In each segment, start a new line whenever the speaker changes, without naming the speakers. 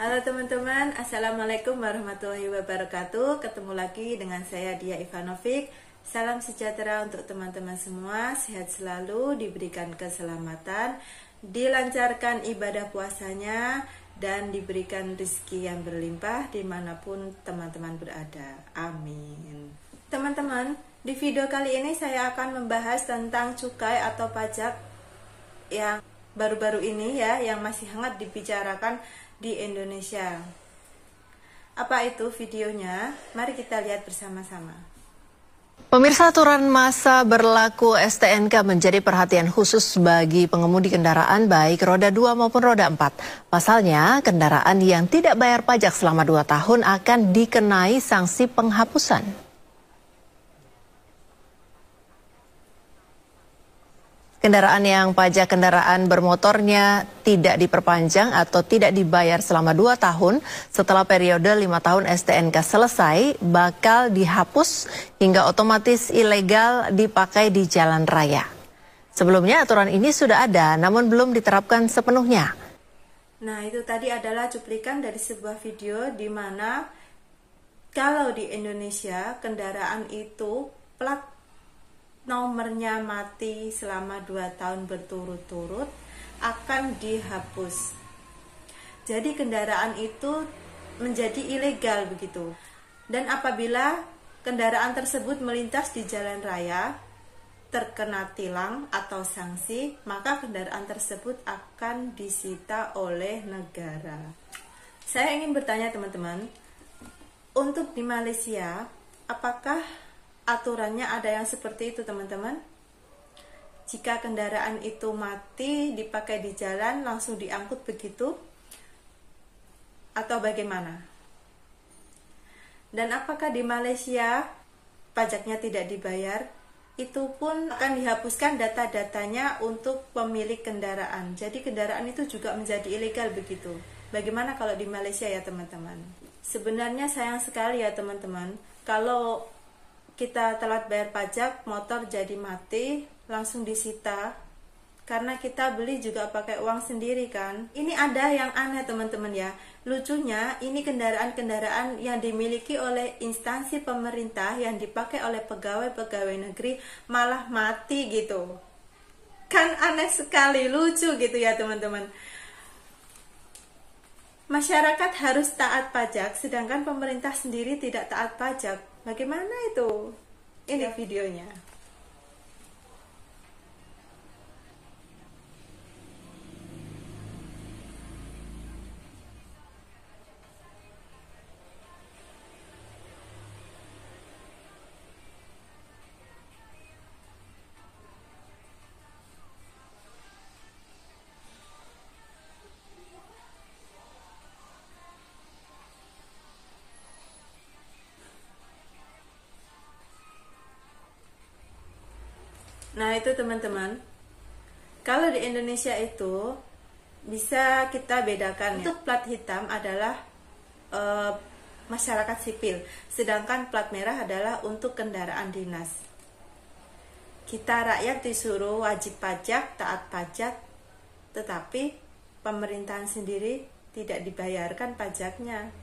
Halo teman-teman, Assalamualaikum warahmatullahi wabarakatuh. Ketemu lagi dengan saya Dia Ivanovic. Salam sejahtera untuk teman-teman semua. Sehat selalu, diberikan keselamatan, dilancarkan ibadah puasanya, dan diberikan rezeki yang berlimpah dimanapun teman-teman berada. Amin. Teman-teman, di video kali ini saya akan membahas tentang cukai atau pajak yang baru-baru ini ya, yang masih hangat dibicarakan di Indonesia. Apa itu videonya? Mari kita lihat bersama-sama.
Pemirsa, aturan masa berlaku STNK menjadi perhatian khusus bagi pengemudi kendaraan baik roda 2 maupun roda 4. Pasalnya, kendaraan yang tidak bayar pajak selama 2 tahun akan dikenai sanksi penghapusan. Kendaraan yang pajak kendaraan bermotornya tidak diperpanjang atau tidak dibayar selama 2 tahun setelah periode 5 tahun STNK selesai bakal dihapus hingga otomatis ilegal dipakai di jalan raya. Sebelumnya aturan ini sudah ada namun belum diterapkan sepenuhnya.
Nah, itu tadi adalah cuplikan dari sebuah video di mana kalau di Indonesia kendaraan itu plat nomornya mati selama 2 tahun berturut-turut akan dihapus. Jadi kendaraan itu menjadi ilegal begitu. Dan apabila kendaraan tersebut melintas di jalan raya terkena tilang atau sanksi, maka kendaraan tersebut akan disita oleh negara. Saya ingin bertanya teman-teman, untuk di Malaysia apakah aturannya ada yang seperti itu teman-teman? Jika kendaraan itu mati dipakai di jalan langsung diangkut begitu? Atau bagaimana? Dan apakah di Malaysia pajaknya tidak dibayar? Itu pun akan dihapuskan data-datanya untuk pemilik kendaraan. Jadi kendaraan itu juga menjadi ilegal begitu. Bagaimana kalau di Malaysia ya teman-teman? Sebenarnya sayang sekali ya teman-teman, kalau kita telat bayar pajak, motor jadi mati, langsung disita. Karena kita beli juga pakai uang sendiri kan. Ini ada yang aneh teman-teman ya. Lucunya, ini kendaraan-kendaraan yang dimiliki oleh instansi pemerintah, yang dipakai oleh pegawai-pegawai negeri, malah mati gitu. Kan aneh sekali, lucu gitu ya teman-teman. Masyarakat harus taat pajak, sedangkan pemerintah sendiri tidak taat pajak. Bagaimana itu? Ini videonya. Nah itu teman-teman, kalau di Indonesia itu bisa kita bedakan. Untuk plat hitam adalah masyarakat sipil, sedangkan plat merah adalah untuk kendaraan dinas. Kita rakyat disuruh wajib pajak, taat pajak, tetapi pemerintahan sendiri tidak dibayarkan pajaknya.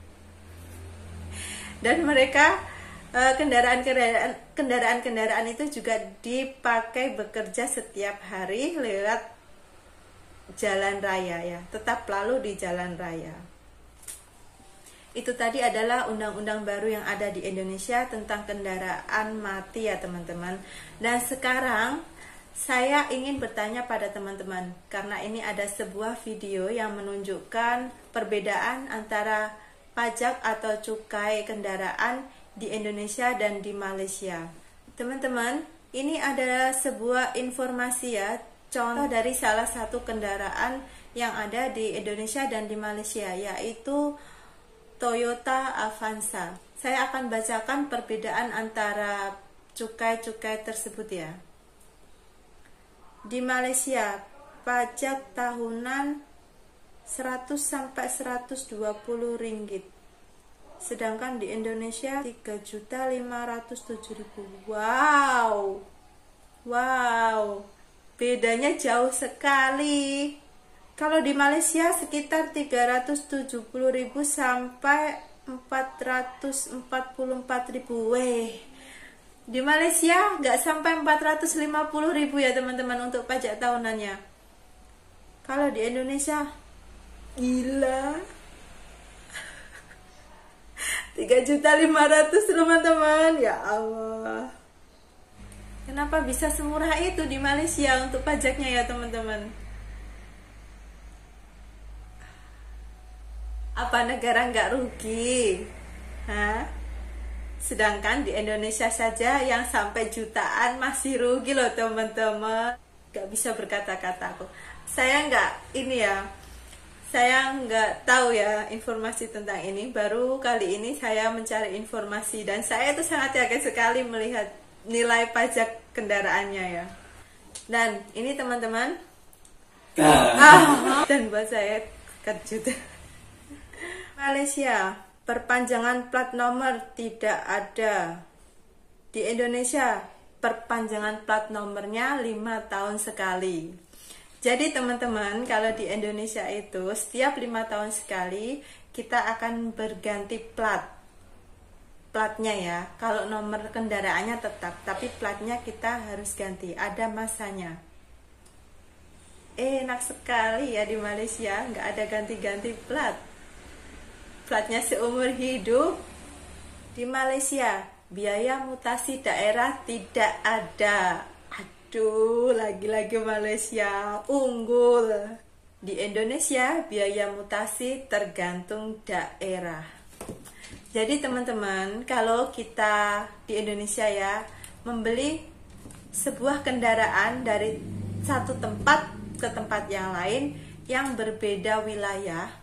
Dan mereka kendaraan itu juga dipakai bekerja setiap hari lewat jalan raya ya, tetap lalu di jalan raya. Itu tadi adalah undang-undang baru yang ada di Indonesia tentang kendaraan mati ya teman-teman. Dan sekarang saya ingin bertanya pada teman-teman, karena ini ada sebuah video yang menunjukkan perbedaan antara pajak atau cukai kendaraan di Indonesia dan di Malaysia. Teman-teman, ini ada sebuah informasi ya, contoh dari salah satu kendaraan yang ada di Indonesia dan di Malaysia, yaitu Toyota Avanza. Saya akan bacakan perbedaan antara cukai-cukai tersebut ya. Di Malaysia, pajak tahunan 100 sampai 120 ringgit. Sedangkan di Indonesia 3.507.000. Wow, bedanya jauh sekali. Kalau di Malaysia sekitar 370.000 sampai 444.000. Weh, di Malaysia nggak sampai 450.000 ya teman-teman untuk pajak tahunannya. Kalau di Indonesia gila 3.500.000 teman-teman. Ya Allah, kenapa bisa semurah itu di Malaysia untuk pajaknya ya teman-teman? Apa negara nggak rugi? Hah? Sedangkan di Indonesia saja yang sampai jutaan masih rugi loh teman-teman. Gak bisa berkata-kata aku. Saya nggak tahu ya informasi tentang ini. Baru kali ini saya mencari informasi dan saya itu sangat yakin sekali melihat nilai pajak kendaraannya ya. Dan ini teman-teman, dan buat saya kejut. Malaysia, perpanjangan plat nomor tidak ada. Di Indonesia, perpanjangan plat nomornya 5 tahun sekali. Jadi teman-teman, kalau di Indonesia itu setiap 5 tahun sekali kita akan berganti platnya ya. Kalau nomor kendaraannya tetap, tapi platnya kita harus ganti, ada masanya. Enak sekali ya di Malaysia, nggak ada ganti-ganti plat. Platnya seumur hidup. Di Malaysia biaya mutasi daerah tidak ada. Aduh, lagi-lagi Malaysia unggul. Di Indonesia biaya mutasi tergantung daerah. Jadi teman-teman, kalau kita di Indonesia ya membeli sebuah kendaraan dari satu tempat ke tempat yang lain yang berbeda wilayah,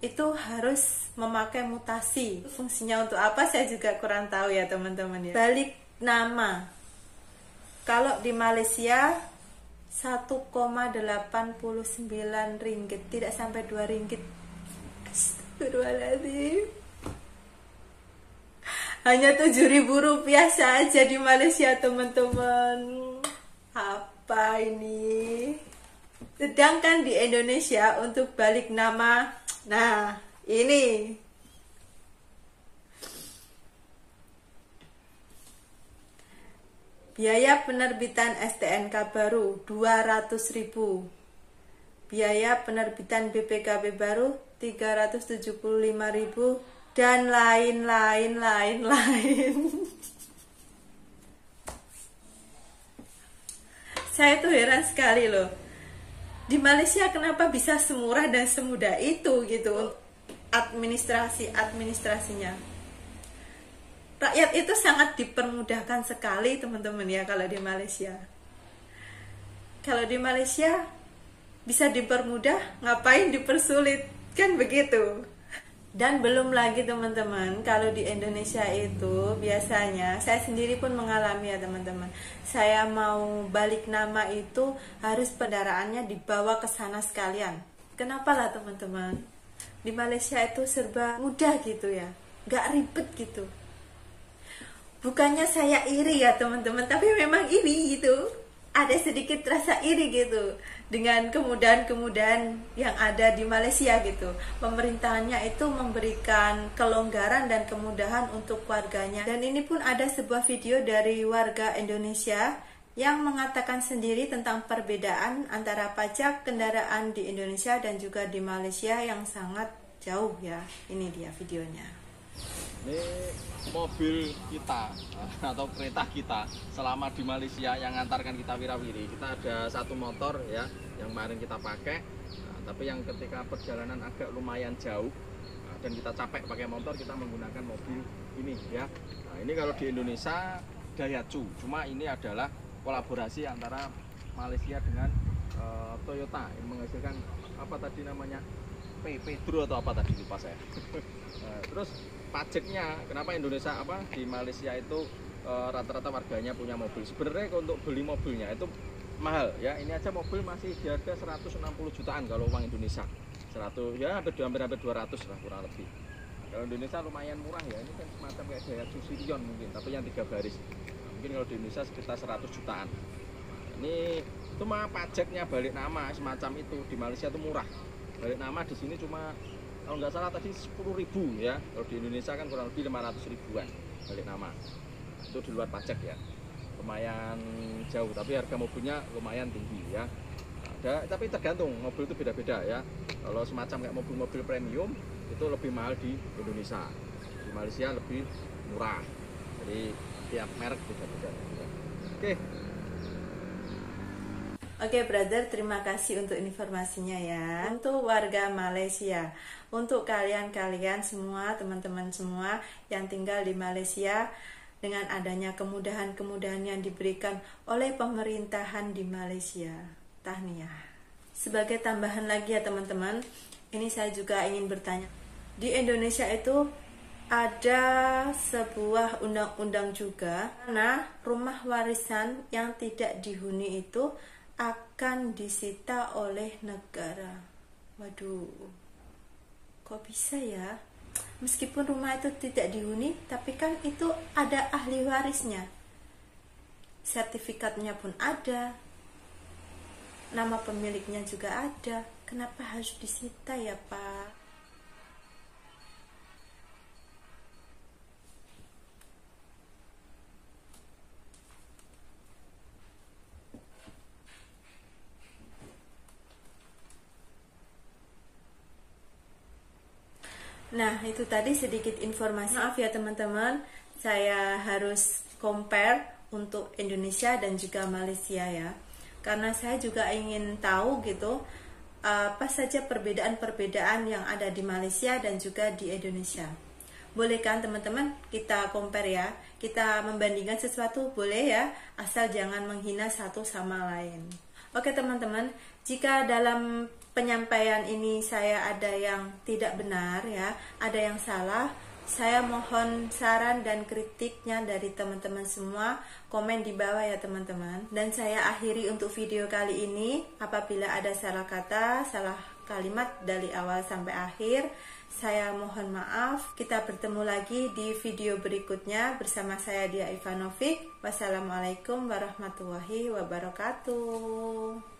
itu harus memakai mutasi. Fungsinya untuk apa saya juga kurang tahu ya teman-teman ya. Balik nama. Kalau di Malaysia 1,89 ringgit, tidak sampai 2 ringgit. Astagfirullahaladzim. Hanya 7.000 rupiah saja di Malaysia teman-teman. Apa ini? Sedangkan di Indonesia untuk balik nama, nah ini biaya penerbitan STNK baru 200.000, biaya penerbitan BPKB baru 375.000, dan lain-lain. Saya tuh heran sekali loh. Di Malaysia kenapa bisa semurah dan semudah itu gitu administrasinya. Rakyat itu sangat dipermudahkan sekali teman-teman ya kalau di Malaysia. Kalau di Malaysia bisa dipermudah, ngapain dipersulit, kan begitu. Dan belum lagi teman-teman, kalau di Indonesia itu biasanya saya sendiri pun mengalami ya teman-teman. Saya mau balik nama itu harus kendaraannya dibawa ke sana sekalian. Kenapa lah teman-teman? Di Malaysia itu serba mudah gitu ya, gak ribet gitu. Bukannya saya iri ya teman-teman, tapi memang iri gitu. Ada sedikit rasa iri gitu dengan kemudahan-kemudahan yang ada di Malaysia gitu. Pemerintahannya itu memberikan kelonggaran dan kemudahan untuk warganya. Dan ini pun ada sebuah video dari warga Indonesia yang mengatakan sendiri tentang perbedaan antara pajak kendaraan di Indonesia dan juga di Malaysia yang sangat jauh ya. Ini dia videonya.
Ini mobil kita atau kereta kita selama di Malaysia yang ngantarkan kita wirawiri. Kita ada satu motor ya yang kemarin kita pakai, tapi yang ketika perjalanan agak lumayan jauh dan kita capek pakai motor, kita menggunakan mobil ini ya. Nah, ini kalau di Indonesia Daihatsu, cuma ini adalah kolaborasi antara Malaysia dengan Toyota yang menghasilkan apa tadi namanya Pedro atau apa tadi lupa saya. Terus pajaknya, kenapa Indonesia di Malaysia itu rata-rata warganya punya mobil. Sebenarnya untuk beli mobilnya itu mahal ya. Ini aja mobil masih di harga 160 jutaan kalau uang Indonesia. 100 ya hampir 200 lah kurang lebih. Kalau Indonesia lumayan murah ya. Ini kan semacam kayak Daihatsu Sirion mungkin, tapi yang 3 baris. Mungkin kalau di Indonesia sekitar 100 jutaan. Ini Itu mah pajaknya balik nama semacam itu di Malaysia itu murah. Balik nama di sini cuma kalau nggak salah tadi 10.000 ya. Kalau di Indonesia kan kurang lebih 500 ribuan balik nama. Itu di luar pajak ya. Lumayan jauh, tapi harga mobilnya lumayan tinggi ya. Tapi tergantung, mobil itu beda-beda ya. Kalau semacam kayak mobil-mobil premium itu lebih mahal di Indonesia. Di Malaysia lebih murah. Jadi tiap merek beda-beda. Oke.
Oke, brother, terima kasih untuk informasinya ya. Untuk warga Malaysia, untuk kalian-kalian semua, teman-teman semua yang tinggal di Malaysia, dengan adanya kemudahan-kemudahan yang diberikan oleh pemerintahan di Malaysia, tahniah. Sebagai tambahan lagi ya teman-teman, ini saya juga ingin bertanya. Di Indonesia itu ada sebuah undang-undang juga, karena rumah warisan yang tidak dihuni itu akan disita oleh negara. Waduh, kok bisa ya? Meskipun rumah itu tidak dihuni, tapi kan itu ada ahli warisnya. Sertifikatnya pun ada, nama pemiliknya juga ada. Kenapa harus disita ya, Pak? Nah, itu tadi sedikit informasi. Maaf ya teman-teman, saya harus compare untuk Indonesia dan juga Malaysia ya. Karena saya juga ingin tahu gitu, apa saja perbedaan-perbedaan yang ada di Malaysia dan juga di Indonesia. Boleh kan teman-teman kita compare ya, kita membandingkan sesuatu boleh ya, asal jangan menghina satu sama lain. Oke teman-teman, jika dalam penyampaian ini saya ada yang tidak benar ya, ada yang salah, saya mohon saran dan kritiknya dari teman-teman semua, komen di bawah ya teman-teman. Dan saya akhiri untuk video kali ini, apabila ada salah kata, salah kalimat dari awal sampai akhir, saya mohon maaf. Kita bertemu lagi di video berikutnya bersama saya Dia Ivanovic. Wassalamualaikum warahmatullahi wabarakatuh.